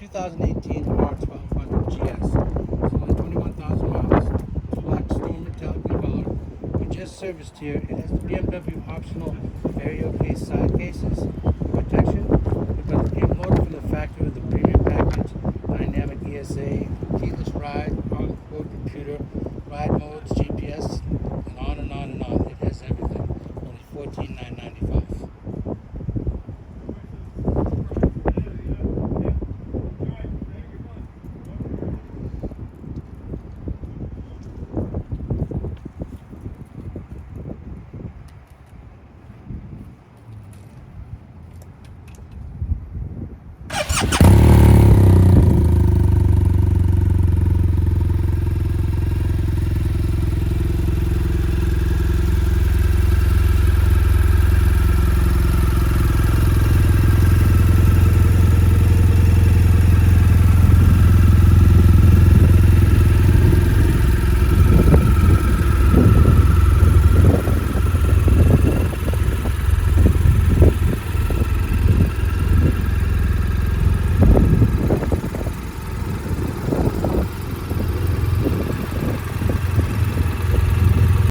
2018 R1200 GS. It's only 21,000 miles. It's black stone metallic in color. We just serviced here. It has the BMW optional VARIO-CASE side cases protection. We've got the motor from the factory with the premium package, dynamic ESA, keyless ride, on-board computer, ride modes, GPS, and on and on and on. It has everything. Only $14,995.